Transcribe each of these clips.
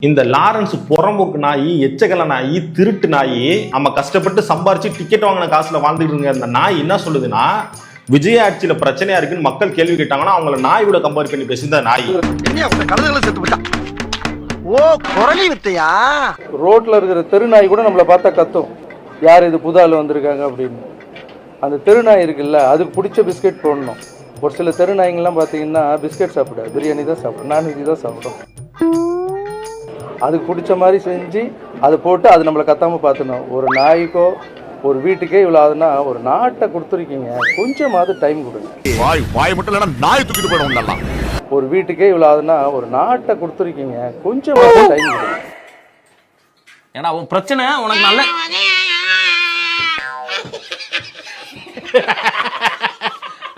இந்த லாரன்ஸ் புறம்போக்கு நாயி, எச்சகல நாயி, திருட்டு நாயி, நம்ம கஷ்டப்பட்டு சம்பாரிச்சு டிக்கெட் வாங்கின காசுல வாழ்ந்துட்டு இருங்க. அந்த நாய் என்ன சொல்லுதுன்னா, விஜய் ஆட்சியில பிரச்சனையா இருக்குன்னு மக்கள் கேள்வி கேட்டாங்கன்னா அவங்கள நாயோட கம்பேர் பண்ணி பேசுந்த நாய். ஓ, குரலி வித்தையா? ரோட்ல இருக்கிற தெருநாய் கூட நம்மளை பார்த்தா கத்தும், யார் இது புது ஆள் வந்திருக்காங்க அப்படின்னு. அந்த தெருநாய் இருக்குல்ல, அதுக்கு பிடிச்ச பிஸ்கெட் போடணும். ஒரு சில தெருநாய்ங்கெல்லாம் பார்த்தீங்கன்னா பிஸ்கெட் சாப்பிடாது, பிரியாணி தான் சாப்பிடும், நான்வெஜ் தான் சாப்பிடும். அதுக்கு பிடிச்ச மாதிரி செஞ்சு அதை போட்டு அது நம்மளை கத்தாமல் பார்த்துணும். ஒரு நாய்க்கோ ஒரு வீட்டுக்கே இவ்வளோ ஆகுதுன்னா ஒரு நாட்டை கொடுத்துருக்கீங்க, கொஞ்சமாவது டைம் கொடுங்க. வாய் மட்டும் இல்லைன்னா நாய் தூக்கிட்டு போயிடும். ஒரு வீட்டுக்கே இவ்வளோ ஆகுதுன்னா ஒரு நாட்டை கொடுத்துருக்கீங்க, கொஞ்சமாவது டைம் கொடுங்க. ஏன்னா உன் பிரச்சனை உனக்கு நல்ல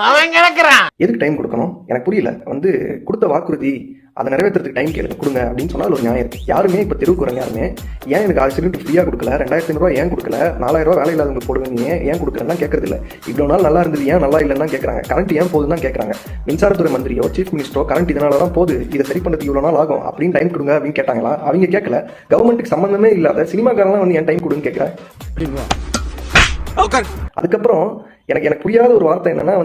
அவன் கிடக்குறான். எதுக்கு டைம் கொடுக்கணும் எனக்கு புரியல. கொடுத்த வாக்குறுதி அதை நிறைவேற்றுறதுக்கு டைம் கேளுங்க, கொடுங்க அப்படின்னு சொன்னால் ஒரு நியாயம் இருக்கு. யாருமே இப்போ தெருவுக்கு வரங்க யாருமே ஏன் எனக்கு 1000 சிலிண்டர் ஃப்ரீயாக கொடுக்கல, 2500 ஏன் கொடுக்கல, 4000 ரூபா வேலை இல்லாதவங்க போடுங்க ஏன் கொடுக்கலன்னா கேட்கறது இல்லை. இவ்வளோ நாள் நல்லா இருந்தது ஏன் நல்லா இல்லைன்னு தான் கேட்குறாங்க. கரண்ட் ஏன் போகுதுன்னு தான் கேட்குறாங்க. மின்சாரத்துறை மந்திரியோ சீஃப் மினிஸ்டரோ கரண்ட் இதனால தான் போகுது, இதை சரி பண்ணுறதுக்கு இவ்வளோ நாள் ஆகும் அப்படின்னு டைம் கொடுங்க அப்படின்னு கேட்டாங்களா? அவங்க கேட்கல. கவர்மெண்ட்டுக்கு சம்மந்தமே இல்லாத சினிமாக்காரெல்லாம் ஏன் டைம் கொடுன்னு கேட்குறேன். அதுக்கப்புறம் எனக்கு புரியாத ஒரு வார்த்தை என்னன்னா,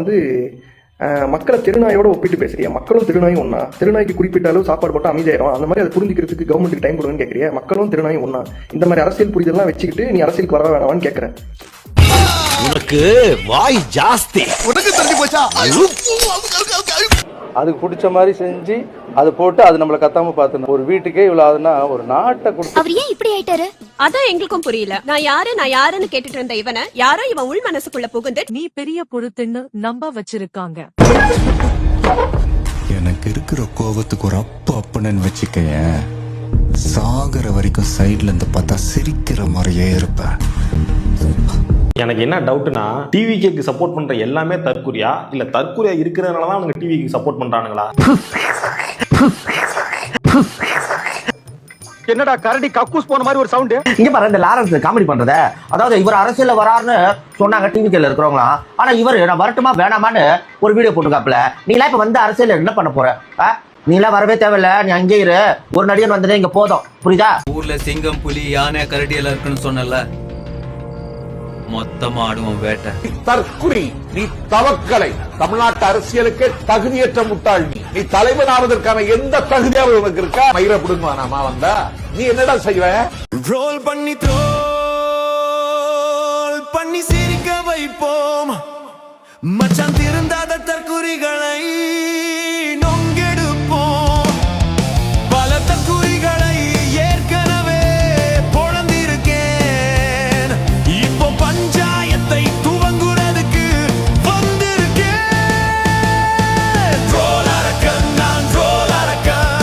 மக்களை திருநாயோட ஒப்பிட்டு பேசுறியா? மக்களும் திருநாயும் ஒண்ணா? திருநாய்க்கு குறிப்பிட்ட அளவு சாப்பாடு போட்டு அமைதியாயிரும், அந்த மாதிரி அதை புரிஞ்சுக்கிறதுக்கு கவர்மெண்ட்டுக்கு டைம் கொடுங்கன்னு கேட்கறியா? மக்களும் திருநாயும் ஒண்ணா? இந்த மாதிரி அரசியல் புரிதெல்லாம் வச்சுக்கிட்டு நீ அரசியலுக்கு வர வேணாமான்னு கேட்கறேன். உனக்கு வாய் ஜாஸ்தி. உனக்கு தள்ளி போச்சா? அதுக்கு பிடிச்ச மாதிரி செஞ்சு அதை போட்டு அது நம்மளை கத்தாம பார்த்துணும். ஒரு வீட்டுக்கே இவ்வளவு ஆகுதுன்னா ஒரு நாட்டை கொடுத்து. அவர் ஏன் இப்படி ஆயிட்டாரு? அதான் எங்களுக்கும் புரியல. நான் யாருன்னு கேட்டுட்டு இருந்த இவனை யாரோ இவன் உள் மனசுக்குள்ள புகுந்து நீ பெரிய பொறுத்துன்னு நம்ப வச்சிருக்காங்க. எனக்கு இருக்கிற கோபத்துக்கு ஒரு அப்பன்னு வச்சுக்கேன், சாகர வரைக்கும் சைட்ல இருந்து பார்த்தா சிரிக்கிற மாதிரியே இருப்பேன். எனக்கு என்ன டவுட்னா, டிவிக்கு சப்போர்ட் பண்ற எல்லாமே தற்கொலையா, இல்ல தற்கொலையா இருக்கிறதுனால தான் அவங்க டிவிக்கு சப்போர்ட் பண்றானுங்களா? என்னடா கரடி கக்கூஸ் போன மாதிரி ஒரு சவுண்ட். இங்க பாரு, இந்த லாரன்ஸ் காமெடி பண்றத, அதாவது இவர் அரசியல்ல வராருன்னு சொன்னாங்க டிவிக்கல இருக்கிறவங்களா, ஆனா இவர் நான் வரட்டுமா வேணாமான்னு ஒரு வீடியோ போட்டுக்காப்ல. நீங்களா இப்ப அரசியல் என்ன பண்ண போற? நீங்களா வரவே தேவையில்ல, நீ அங்கே இரு, ஒரு நடிகன் வந்ததே இங்க போதும், புரியுதா? ஊர்ல சிங்கம் புலி யானை கரடி எல்லாம் இருக்குன்னு சொன்னல, மொத்தமா ஆடுவோம் வேட்டை. தற்குறி, நீ தவக்கலை, தமிழ்நாட்டு அரசியலுக்கு தகுதியற்ற முட்டாள். நீ தலைவன் ஆவதற்கான எந்த தகுதியாவது உனக்கு இருக்கா? மயிரை பிடுங்குவானாமா வந்தா நீ என்னடா செய்வ? ரோல் பண்ணி த்ரோல் பண்ணி சிரிக்க வைப்போம் மச்சான், திருந்தாத தற்குறிகளை நொங்கெடுப்போம். பல தற்குறிகளை ஏற்கனவே பொழந்திருக்கேன், இப்போ பஞ்சாயத்தை துவங்குறதுக்கு வந்திருக்கேன். ரோல் அரக்கன் நான், ரோல் அரக்கன்,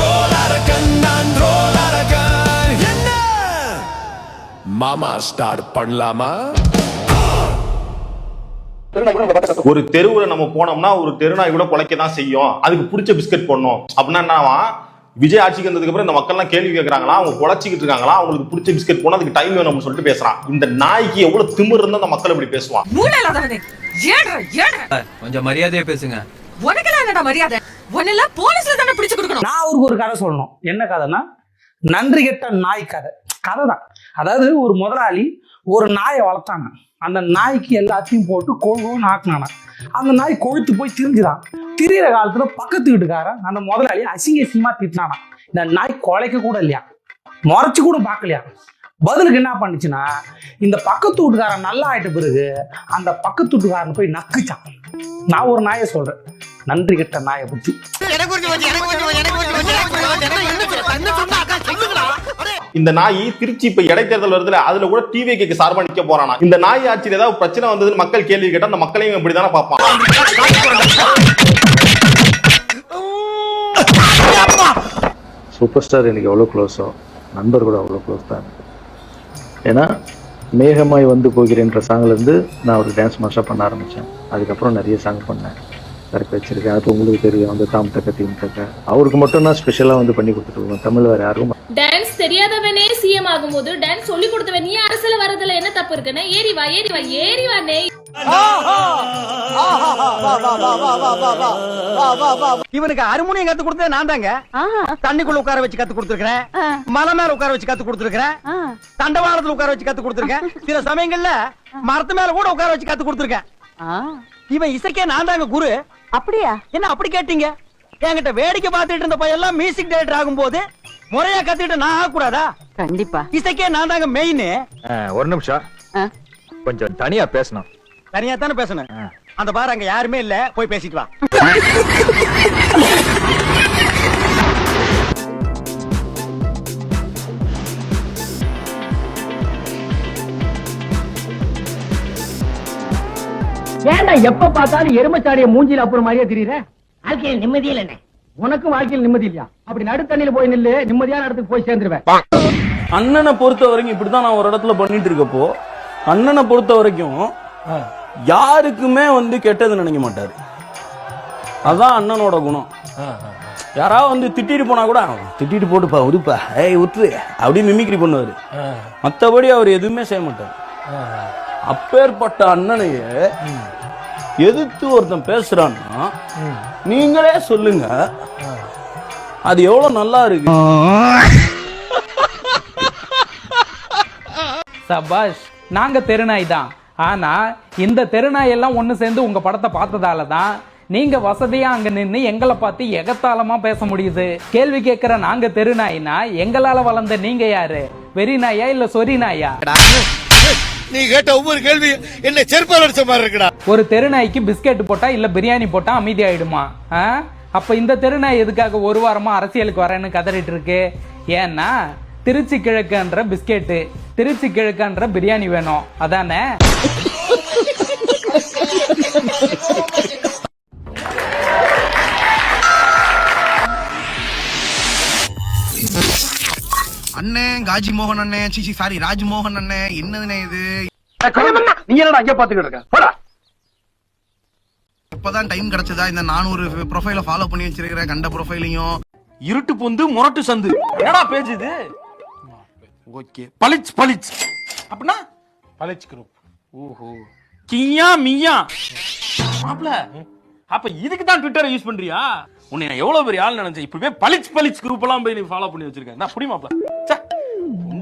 ரோல் அரக்கன் நான், ரோல் அரக்கன். என்ன மாமா ஸ்டார்ட் பண்ணலாமா? ஒரு தெருவுல நம்ம போனோம்னா ஒரு தெருநாய் கூட குலைக்க தான் செய்யும், அதுக்கு பிடிச்ச பிஸ்கட் போடணும் அப்படின்னா என்னவா? விஜய் ஆட்சிக்கு வந்ததுக்கு அப்புறம் இந்த மக்கள் எல்லாம் கேள்வி கேட்கறாங்களா, அவங்க குலைச்சிக்கிட்டு இருக்காங்களா, அவங்களுக்கு பிடிச்ச பிஸ்கட் போனா அதுக்கு டைம் வேணும்னு சொல்லிட்டு பேசுறான். இந்த நாய்க்கு எவ்வளவு திமிர் இருந்தா அந்த மக்கள் இப்படி பேசுவான்? கொஞ்சம் மரியாதையா பேசுங்க. மரியாதை போலீஸ்ல தானே பிடிச்சு கொடுக்கணும். நான் அவருக்கு ஒரு கதை சொல்லணும். என்ன கதைன்னா, நன்றி கெட்ட நாய் கதை தான். அதாவது ஒரு முதலாளி ஒரு நாயை வளர்த்தாங்க. அந்த நாய்க்கு எல்லாத்தையும் போட்டு கொழுன்னு ஆக்கினானா. அந்த நாய் கொழுத்து போய் திரிஞ்சுதான். திரியிற காலத்துல பக்கத்து வீட்டுக்காரன் அந்த முதலாளி அசிங்கமா திட்டினானா. இந்த நாய் கொலைக்க கூட இல்லையா, முறைச்சு கூட பார்க்கலையா. பதிலுக்கு என்ன பண்ணுச்சுன்னா, இந்த பக்கத்து வீட்டுக்காரன் நல்லா ஆயிட்ட பிறகு அந்த பக்கத்து வீட்டுக்காரன் போய் நக்குச்சான். நான் ஒரு நாயை சொல்றேன், நன்றி கெட்ட நாயை பத்தி. இந்த நாய் திருச்சி இப்ப இடைத்தேர்தல் வருதுல, அதுல கூட டிவிக்கு சார்பா நிக்க போறானா. இந்த நாய் ஆட்சியில் ஏதாவது பிரச்சனை வந்ததுன்னு மக்கள் கேள்வி கேட்டா அந்த மக்களையும் இப்படிதானே பார்ப்பான். சூப்பர் ஸ்டார் எனக்கு எவ்வளோ க்ளோஸோ நண்பர் கூட அவ்வளோ க்ளோஸ் தான். ஏன்னா மேகமாய் வந்து போகிறேன்ற சாங்லேருந்து நான் ஒரு டான்ஸ் மாஸ்டராக பண்ண ஆரம்பித்தேன். அதுக்கப்புறம் நிறைய சாங் பண்ணேன், கரெக்ட் வச்சிருக்கேன். அது உங்களுக்கு தெரியும், தாம் தக்க தீம் தக்க அவருக்கு மட்டும் நான் ஸ்பெஷலாக பண்ணி கொடுத்துட்டு தமிழ் வேறு யாரும். டான்ஸ் தெரியாதவனே சிஎம் ஆகும்போது டான்ஸ் சொல்லி கொடுத்தவன் நீ அரசியல் வரதுல என்ன தப்பு இருக்குன்னு ஏறி வா இவனுக்கு ஹார்மோனியம் கத்து கொடுத்தது நான் தாங்க. தண்ணிக்குள்ள உட்கார வச்சு கத்து கொடுத்துருக்கேன், மலை மேல உட்கார வச்சு கத்து கொடுத்துருக்கேன், தண்டவாளத்துல உட்கார வச்சு கத்து கொடுத்துருக்கேன், சில சமயங்கள்ல மரத்து மேல கூட உட்கார வச்சு கத்து கொடுத்துருக்கேன். இவன் இசைக்கே நான் தாங்க குரு. அப்படியா? என்ன அப்படி கேட்டீங்க? என்கிட்ட வேடிக்கை பார்த்துட்டு இருந்த பையெல்லாம் மியூசிக் டைரக்டர் ஆகும்போது முறையா கத்துக்கிட்டு நான் ஆகக்கூடாதா? கண்டிப்பா. இசைக்கே நான் தாங்க மெயின். ஒரு நிமிஷம், கொஞ்சம் தனியா பேசணும். தனியா தானே பேசணும். அந்த பாரு அங்க யாருமே இல்ல, போய் பேசிட்டு வா. ஏன்டா எப்ப பார்த்தாலும் எருமச்சாடிய மூஞ்சில அப்புறம் மாதிரியே தெரியுற? வாழ்க்கையில் நிம்மதியே இல்ல. உனக்கும் வாழ்க்கையில் நிம்மதி இல்லையா? அப்படி நடுத்தண்ணில போய் நில்லு, நிம்மதியான இடத்துக்கு போய் சேர்ந்துருவேன். அண்ணனை பொறுத்த வரைக்கும் இப்படிதான் நான் ஒரு இடத்துல பண்ணிட்டு இருக்கப்போ, அண்ணனை பொறுத்த வரைக்கும் யாருக்குமே கெட்டது நினைக்க மாட்டாரு. அதான் அண்ணனோட குணம். யாராவது திட்டிட்டு போனா கூட திட்டிட்டு போட்டுப்பா உதுப்பா ஏய் உற்று அப்படின்னு மிமிக்ரி பண்ணுவாரு. மத்தபடி அவர் எதுவுமே செய்ய மாட்டாரு. அப்பேற்பட்ட அண்ணனையே எதிர்த்து ஒருத்தன் பேசுறான்னா நீங்களே சொல்லுங்க, அது எவ்வளவு நல்லா இருக்கு. சபாஷ், நாங்க தெருநாய் தான். ஆனா இந்த தெருநாய் எல்லாம் ஒண்ணு சேர்ந்து உங்க படத்தை பார்த்ததால தான் நீங்க வசதியா அங்க நின்று எங்களை பார்த்து எகத்தாளமா பேச முடியுது. கேள்வி கேட்கிற நாங்க தெருநாய்னா எங்களால வளர்ந்த நீங்க யாரு? வெறி நாயா இல்ல சொரி நாயா? நீ கேட்ட ஒவ்வொரு கேள்வி என்ன செருப்பால் அடிச்ச மாதிரி இருக்குடா. ஒரு தெருநாய்க்கு பிஸ்கெட் போட்டா இல்ல பிரியாணி போட்டா அமைதி ஆயிடுமா? அப்ப இந்த தெருநாய் எதுக்காக ஒரு வாரமா அரசியலுக்கு வரேன்னு கதறிட்டு இருக்கு? ஏன்னா திருச்சி கிழக்குன்ற பிஸ்கெட்டு, திருச்சி கிழக்குன்ற பிரியாணி வேணும், அதானே? அண்ணே காஜி மோகன் அண்ணே, சிசி சாரி ராஜ்மோகன் அண்ணே, என்னதுனே இது? நீ என்னடா அங்க பாத்துக்கிட்டு இருக்க? போடா. இப்பதான் டைம் கிடைச்சதா இந்த 400 ப்ரொஃபைல ஃபாலோ பண்ணி வச்சிருக்கிறேன், கண்ட ப்ரொஃபைலையும். இருட்டு பொந்து முரட்டு சந்து என்னடா பேஜ் இது? ஓகே, பளிச் பளிச் அப்படின்னா பளிச் குரூப். ஓஹோ, கியா மியா மாப்ள. அப்ப இதுக்கு தான் ட்விட்டரை யூஸ் பண்றியா? உன்னை நான் எவ்வளவு பெரிய ஆள் நினைச்சேன். இப்பவே பளிச் பளிச் குரூப் எல்லாம் போய் நீ ஃபாலோ பண்ணி வச்சிருக்கேன். நான் புடி மாப்ள,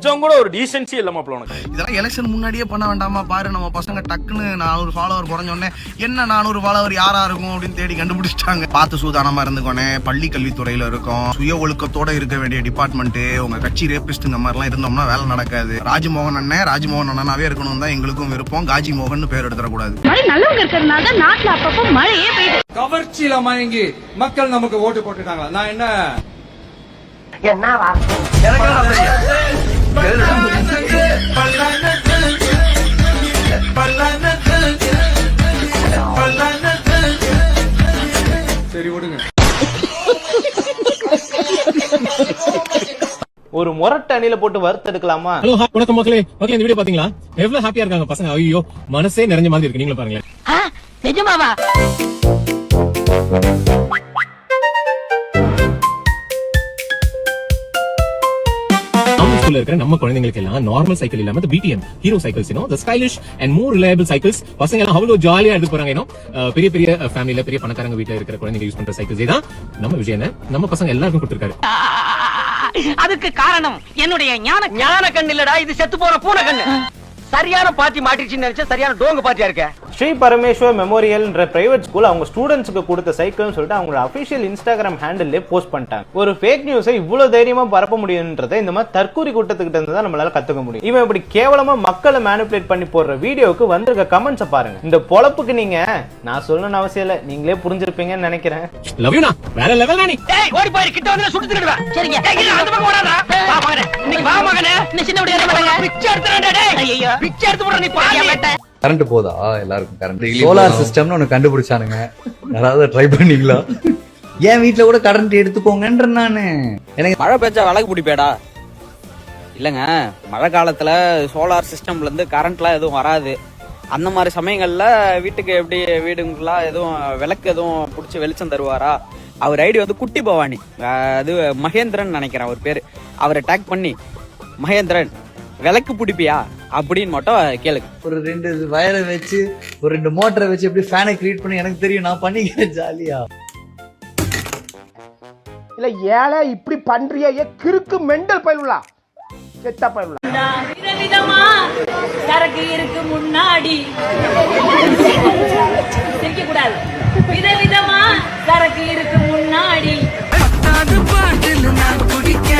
கொஞ்சம் கூட ஒரு டீசென்சி இல்ல மாப்ள உனக்கு. இதெல்லாம் எலெக்ஷன் முன்னாடியே பண்ண வேண்டாமா? பாரு நம்ம பசங்க டக்குன்னு 400 ஃபாலோவர் குறைஞ்சோடனே என்ன 400 ஃபாலோவர் யாரா இருக்கும் அப்படின்னு தேடி கண்டுபிடிச்சிட்டாங்க. பார்த்து சூதானமா இருந்துக்கோனே. பள்ளி கல்வித்துறையில இருக்கும், சுய ஒழுக்கத்தோட இருக்க வேண்டிய டிபார்ட்மெண்ட். உங்க கட்சி ரேபிஸ்ட் இந்த மாதிரிலாம் இருந்தோம்னா வேலை நடக்காது. ராஜ்மோகன் அண்ணனாவே இருக்கணும் தான் எங்களுக்கும் விருப்பம். காஜி மோகன் பேர் எடுத்துடக்கூடாது. நல்லவங்க இருக்கிறதுனால நாட்டுல அப்பப்போ மழையே பெய்யுது. கவர்ச்சியில மயங்கி மக்கள் நமக்கு ஓட்டு போட்டுட்டாங்களா? நான் என்ன சரி விடுங்க. ஒரு முரட்டு அணில போட்டு வறுத்து எடுக்கலாமா? ஹலோ வணக்கம் மக்களே. மக்களே இந்த வீடியோ பாத்தீங்களா? எவ்வளவு ஹாப்பியா இருக்காங்க பசங்க. ஐயோ மனசே நிறைஞ்ச மாதிரி இருக்கு. நீங்களும் பாருங்களேன். நிஜமாவா? இருக்கிற நம்ம குழந்தைங்களுக்கு எல்லாம் நார்மல் சைக்கிள் இல்லாம BTM hero cycles, the stylish and more reliable cycles. பசங்க எல்லாம் அவ்வளவு ஜாலியா எடுத்து போறாங்க. பெரிய பெரிய ஃபேமிலில பெரிய பணக்காரங்க வீட்டுல இருக்கிற குழந்தைங்க யூஸ் பண்ற சைக்கிள்ஸ் தான் நம்ம விஜயன் நம்ம பசங்க எல்லாருக்கும் கொடுத்திருக்காரு. அதுக்கு காரணம் என்னுடைய ஞான கண்ணு இல்லடா, இது செத்து போற பூனை கண்ணு. சரியான பார்ட்டி மாட்டிடுச்சுன்னு நினைச்சா சரியான டோங்க பார்ட்டியா இருக்க. Sri Parameswar memorial private school அவங்க ஸ்டூடெண்ட்ஸ்க்கு கொடுத்த சைக்கிள்னு சொல்லிட்டு அவங்களோட அபிஷியல் இன்ஸ்டாகிராம் ஹேண்டில்லே போஸ்ட் பண்ணிட்டாங்க. ஒரு ஃபேக் நியூஸை இவ்வளவு தைரியமா பரப்ப முடியும்ன்றதை இந்த மாதிரி தற்கூரி கூட்டத்துக்கிட்ட இருந்து தான் நம்மளால கத்துக்க முடியும். இவன் இப்படி கேவலமா மக்களை மேனிபுலேட் பண்ணி போடுற வீடியோக்கு வந்திருக்க கமெண்ட்ஸை பாருங்க. இந்த பொழப்புக்கு நீங்க நான் சொல்லணும்னு அவசியம் இல்ல, நீங்களே புரிஞ்சிருப்பீங்கன்னு நினைக்கிறேன். லவ் யூ நா வேற லெவல் நானி. டேய் ஓடி போய் கிட்ட வந்து சுட்டு திருடுவா. சரிங்க டேய் அந்த பக்கம் ஓடாதடா. வா மகனே, இன்னைக்கு வா மகனே, நீ சின்ன உடைய மகனே பிச்சை எடுத்துறடா. டேய் ஐயோ பிச்சை எடுத்து போற நீ பாயா. கரண்ட் போதா? எல்லாருக்கும் கரண்ட். சோலார் சிஸ்டம்னு ஒன்னு கண்டுபிடிச்சானுங்க, யாராவது ட்ரை பண்ணீங்களா? என் வீட்டுல கூட கரண்ட் எடுத்துக்கோங்கன்ற நானு. எனக்கு மழை பெஞ்சா விளக்கு பிடிப்பேடா இல்லங்க. மழை காலத்துல சோலார் சிஸ்டம்ல இருந்து கரண்ட்லாம் எதுவும் வராது. அந்த மாதிரி சமயங்கள்ல வீட்டுக்கு எப்படி வீடுங்களா எதுவும் விளக்கு எதுவும் பிடிச்சி வெளிச்சம் தருவாரா? அவர் ஐடி குட்டி பவானி, அது மகேந்திரன் நினைக்கிறேன் அவர் பேரு. அவரை டேக் பண்ணி மகேந்திரன் விளக்கு பிடிப்பியா அப்படின்னு மட்டும் கேளுங்க. ஒரு 2 வயரை வச்சு ஒரு 2 மோட்டரை வச்சு எப்படி ஃபேனை கிரியேட் பண்ணி எனக்கு தெரியும், நான் பண்ணிக்கிறேன் ஜாலியா. இல்ல ஏழை இப்படி பண்றியே கிறுக்கு மெண்டல் பயிலுலா செத்த பயிலுலா. விதவிதமா சரக்கு இருக்கு முன்னாடி சிரிக்க கூடாது. விதவிதமா சரக்கு இருக்கு முன்னாடி. பத்தாது பாட்டில் நான் குடிக்க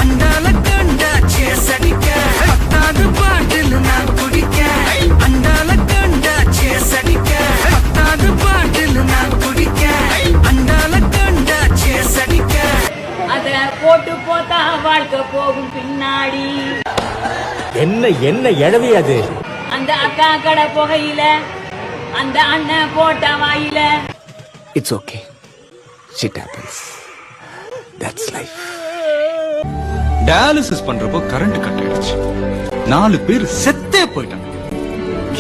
அண்டால கண்டா சேஸ் அடிக்க. பத்தாது பாட்டில் நான் குடிக்க அண்டால கண்டா சேஸ் அடிக்க. பத்தாது பாட்டில் நான் குடிக்க அண்டால கண்டா சேஸ் அடிக்க. அத போட்டு போத்தா வாழ்க்கை போகும் பின்னாடி. என்ன எழவி அது? அந்த அக்கா கடை புகையில அந்த அண்ணன் போட்ட வாயில. It's okay, shit happens, that's life. Dialysis பண்றப்போ கரண்ட் கட் ஆயிடுச்சு, 4 பேர் செத்தே போயிட்டாங்க.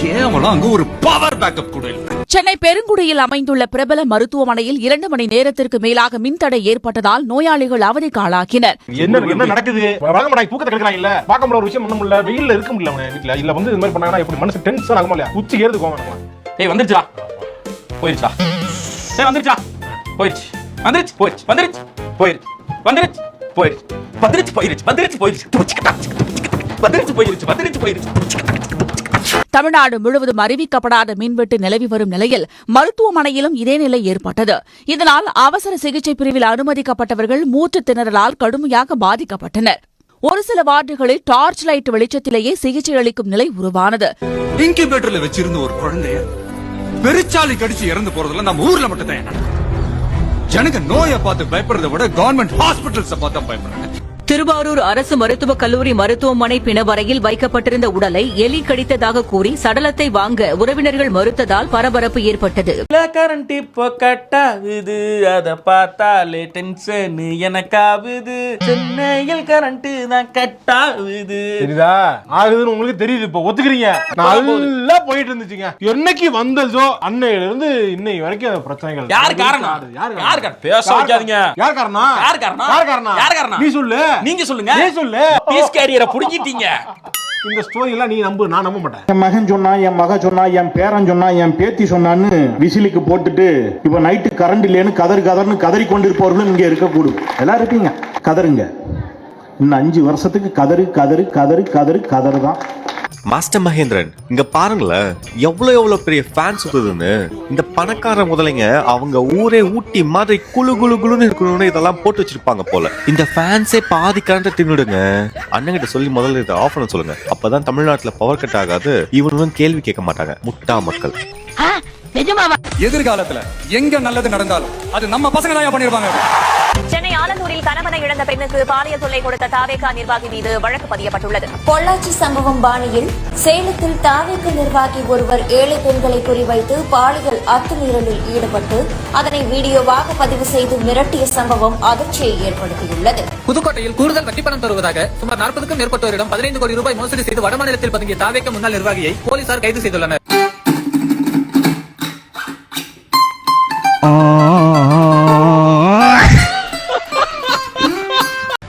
கேவலம் அங்க ஒரு பவர் பேக்கப் கூட இல்ல. சென்னை பெருங்குடியில் அமைந்துள்ள பிரபல மருத்துவமனையில் 2 மணி நேரத்திற்கு மேலாக மின்தடை ஏற்பட்டதால் நோயாளிகள் அவதிக்கு ஆளாக்கினர். என்ன நடக்குது? வழங்கமாட்டாங்க, தூக்கத்தை கெடுக்கிறாங்க. இல்ல பார்க்க முடியல, ஒரு விஷயம் பண்ண முடியல, வெயில்ல இருக்க முடியல அவன் வீட்டுல. இல்ல வந்து இது மாதிரி பண்ணாங்கன்னா எப்படி மனசு டென்ஷன் ஆகுமா இல்லையா? உச்சி ஏறுது கோவம். ஏய் வந்துருச்சா போயிருச்சா? ஏய் வந்துருச்சா போயிருச்சு, வந்துருச்சு போயிருச்சு, வந்துருச்சு போயிருச்சு, வந்துருச்சு போயிருச்சு, வந்துருச்சு போயிருச்சு, வந்துருச்சு போயிருச்சு, வந்துருச்சு போயிருச்சு, வந்துருச்சு போயிருச்சு. தமிழ்நாடு முழுவதும் அறிவிக்கப்படாத மின்வெட்டு நிலவி வரும் நிலையில் மருத்துவமனையிலும் இதே நிலை ஏற்பட்டது. இதனால் அவசர சிகிச்சை பிரிவில் அனுமதிக்கப்பட்டவர்கள் மூச்சுத் திணறலால் கடுமையாக பாதிக்கப்பட்டனர். ஒரு சில வார்டுகளில் டார்ச் லைட் வெளிச்சத்திலேயே சிகிச்சை அளிக்கும் நிலை உருவானது. இன்குபேட்டர்ல வச்சிருந்த ஒரு குழந்தைய பெருச்சாலி கடிச்சு இறந்து போறதுல நம்ம ஊர்ல மட்டும் தான். ஜனங்க நோயை பார்த்து பயப்படுறதை விட கவர்மெண்ட் ஹாஸ்பிட்டல்ஸை பார்த்து பயப்படுறாங்க. திருவாரூர் அரசு மருத்துவக் கல்லூரி மருத்துவமனை பிணவரையில் வைக்கப்பட்டிருந்த உடலை எலி கடித்ததாக கூறி சடலத்தை வாங்க உறவினர்கள் மறுத்ததால் பரபரப்பு ஏற்பட்டது. கரண்ட் இப்போ கட்டாகுது, அத பார்த்தாலே டென்ஷன் எனக்காகுது. சென்னையில் கரண்ட் தான் கட்டாகுது. தெரியுதா? ஆகுதுன்னு உங்களுக்கு தெரியுது, இப்ப ஒத்துக்கிறீங்க. நல்லா போயிட்டு இருந்துச்சுங்க. என்னைக்கு வந்ததோ அன்னையில இருந்து இன்னை வரைக்கும் அந்த பிரச்சனைகள். யார் காரணம்? யார் காரணம்? பேச வைக்காதீங்க. யார் காரணம்? யார் காரணம்? யார் காரணம்? யார் காரணம்? நீ சொல்லு. நீங்க சொல்லுங்க. நீ சொல்லு. பீஸ் கேரியரை புடிங்கிட்டீங்க. இந்த ஸ்டோரி எல்லாம் நீ நம்பு, நான் நம்ப மாட்டேன். என் மகன் சொன்னா, என் மக சொன்னா, என் பேரன் சொன்னா, என் பேத்தி சொன்னான்னு விசிலுக்கு போட்டுட்டு இப்ப நைட்டு கரண்ட் இல்லைன்னு கதர்னு கதறி கொண்டிருப்பவர்களும் இங்க இருக்கக்கூடும். எல்லாம் இருப்பீங்க, கதருங்க. இன்னும் 5 வருஷத்துக்கு கதறு தான். மாஸ்டர் மகேந்திரன் இங்க பாருங்களேன், எவ்வளவு பெரிய ஃபேன்ஸ் இருக்குதுன்னு. இந்த பணக்கார முதலைங்க அவங்க ஊரே ஊட்டி மாதிரி குளுன்னு இருக்கணும்னு இதெல்லாம் போட்டு வச்சிருப்பாங்க போல. இந்த ஃபேன்ஸே பாதி கரண்ட் தின்னுடுங்க. அண்ணங்கிட்ட சொல்லி முதல்ல இதை ஆஃப் பண்ண சொல்லுங்க. அப்பதான் தமிழ்நாட்டுல பவர் கட் ஆகாது. இவனும் கேள்வி கேட்க மாட்டாங்க, முட்டா மக்கள். எதிர்காலத்துல எங்க நல்லது நடந்தாலும் அது நம்ம பசங்க தான் பண்ணிருப்பாங்க. சென்னை ஆலந்தூரில் கணவனை இழந்த பெண்ணுக்கு பாலியல் தொல்லை கொடுத்த தாவேகா நிர்வாகி மீது வழக்கு பதியப்பட்டுள்ளது. பொள்ளாச்சி சம்பவம் பாணியில் சேலத்தில் தாவேகா நிர்வாகி ஒருவர் 7 பெண்களை குறிவைத்து பாலியல் அத்துமீறலில் ஈடுபட்டு அதனை வீடியோவாக பதிவு செய்து மிரட்டிய சம்பவம் அதிர்ச்சியை ஏற்படுத்தியுள்ளது. புதுக்கோட்டையில் கூடுதல் வட்டிப்பணம் தருவதாக சுமார் 40க்கும் மேற்பட்டோரிடம் 15 கோடி ரூபாய் மோசடி செய்து வடமாநிலத்தில் பதுங்கிய தாவேகா முன்னாள் நிர்வாகியை போலீசார் கைது செய்துள்ளனர்.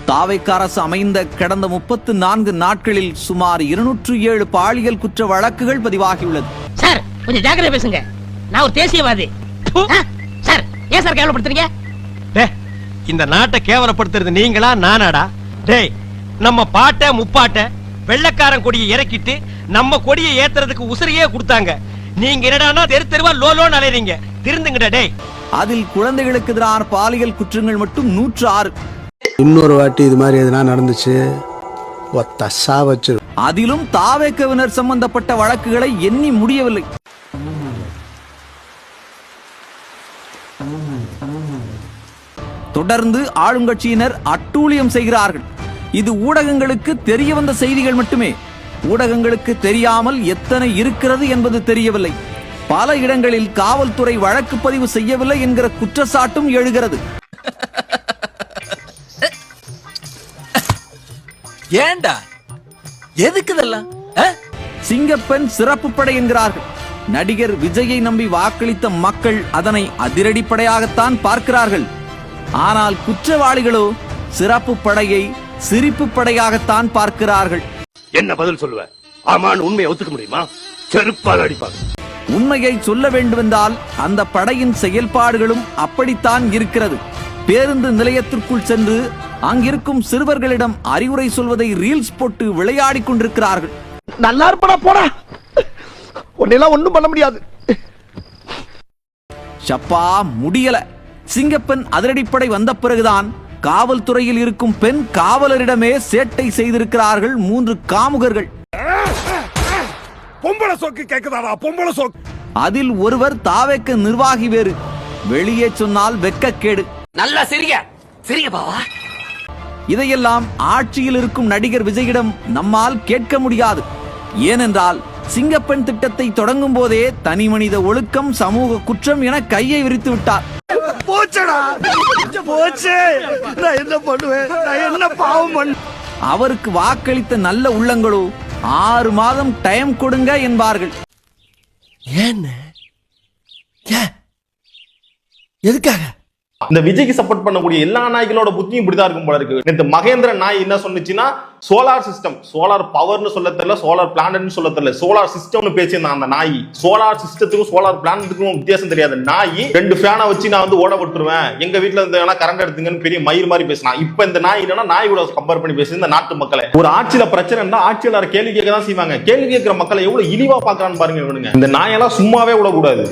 தாவேகா அரசு அமைந்த கடந்த 34 நாட்களில் சுமார் 207 பாலியல் குற்ற வழக்குகள் பதிவாகியுள்ளது. சார் கொஞ்சம் ஜாக்கிரதை பேசுங்க, நான் ஒரு தேசியவாதி. சார் ஏன் சார் கேவலப்படுத்துறீங்க? இந்த நாட்டை கேவலப்படுத்துறது நீங்களா நானாடா? டேய், நம்ம பாட்ட முப்பாட்ட வெள்ளக்காரன் கொடியை இறக்கிட்டு நம்ம கொடியை ஏத்துறதுக்கு உசுரையே கொடுத்தாங்க. நீங்க என்னடானா தெருவா லோலோன்னு அலையறீங்க. திருந்துங்கடா டேய். அதில் குழந்தைகளுக்கு எதிரான பாலியல் குற்றங்கள் மட்டும் 106. இன்னொரு வாட்டி இது மாதிரி எதுனா நடந்துச்சு ஒத்த சாவச்சு. அதிலும் தாவேகவினர் சம்பந்தப்பட்ட வழக்குகளை எண்ணி முடியவில்லை. தொடர்ந்து ஆளுங்கட்சியினர் அட்டூழியம் செய்கிறார்கள். இது ஊடகங்களுக்கு தெரிய வந்த செய்திகள் மட்டுமே. ஊடகங்களுக்கு தெரியாமல் எத்தனை இருக்கிறது என்பது தெரியவில்லை. பல இடங்களில் காவல்துறை வழக்கு பதிவு செய்யவில்லை என்கிற குற்றச்சாட்டும் எழுகிறது. ஏண்டா எதுக்கு இதெல்லாம்? சிங்கப்பெண் சிறப்பு படை என்கிறார்கள். நடிகர் விஜயை நம்பி வாக்களித்த மக்கள் அதனை அதிரடிப்படையாகத்தான் பார்க்கிறார்கள். ஆனால் குற்றவாளிகளோ சிறப்பு படையை சிரிப்பு படையாகத்தான் பார்க்கிறார்கள். என்ன பதில் சொல்லுவ? ஆமான்னு உண்மையை ஒத்துக்க முடியுமா? செருப்பால் அடிப்பாங்க. உண்மையை சொல்ல வேண்டுமென்றால் அந்த படையின் செயல்பாடுகளும் அப்படித்தான் இருக்கிறது. பேருந்து நிலையத்திற்குள் சென்று அங்கிருக்கும் சிறுவர்களிடம் அறிவுரை சொல்வதை ரீல்ஸ் போட்டு விளையாடிக் கொண்டிருக்கிறார்கள். நல்லா இருப்படா போடா, உன்னெல்லாம் ஒண்ணும் பண்ண முடியாது. சப்பா முடியல. சிங்கப்பெண் அதிரடிப்படை வந்த பிறகுதான் காவல்துறையில் இருக்கும் பெண் காவலரிடமே சேட்டை செய்திருக்கிறார்கள் 3 காமுகர்கள். பொம்பளை சோக்கு கேக்குதாடா, பொம்பளை சோக்கு. அதில் ஒருவர் தாவேக்க நிர்வாகி வேறு. வெளியே சொன்னால் வெட்கக்கேடு. நல்லா சிரிங்க சிரிங்க பாவா. இதையெல்லாம் ஆட்சியில் இருக்கும் நடிகர் விஜயிடம் நம்மால் கேட்க முடியாது. ஏனென்றால் சிங்கப்பெண் திட்டத்தை தொடங்கும் போதே தனி மனித ஒழுக்கம், சமூக குற்றம் என கையை விரித்து விட்டார். போச்சடா போச்சு, நான் என்ன பண்ணுவேன், நான் என்ன பாவம் பண்ண. அவருக்கு வாக்களித்த நல்ல உள்ளங்களோ 6 மாதம் டைம் கொடுங்க என்பார்கள். எதுக்காக? இந்த விஜய்க்கு சப்போர்ட் பண்ணக்கூடிய எல்லா நாய்களோட புத்தியும் இப்படிதான் இருக்கும் போல இருக்கு. நேத்து மகேந்திரன் நாய் என்ன சொன்னுச்சுன்னா, சோலார் சிஸ்டம், சோலார் பவர்னு சொல்ல தெரியல, சோலார் பிளானட்னு சொல்ல தெரியல, சோலார் சிஸ்டம்னு பேசியிருந்தான் அந்த நாய். சோலார் சிஸ்டத்துக்கும் சோலார் பிளானட்டுக்கும் வித்தியாசம் தெரியாத நாய் 2 ஃபேனை வச்சு நான் வந்து ஓட விட்டுருவேன், எங்க வீட்டுல இருந்து கரண்ட் எடுத்துங்கன்னு பெரிய மயிர் மாதிரி பேசினான். இப்ப இந்த நாய் என்னன்னா நாய் கூட கம்பேர் பண்ணி பேசுது இந்த நாட்டு மக்களை. ஒரு ஆட்சியில பிரச்சனை இருந்தா ஆட்சியாளர் கேள்வி கேட்க தான் செய்வாங்க. கேள்வி கேட்கிற மக்களை எவ்வளவு இழிவா பாக்குறான்னு பாருங்க இவனுங்க. இந்த நாயெல்லாம் சும்மாவே விடக்கூடாது.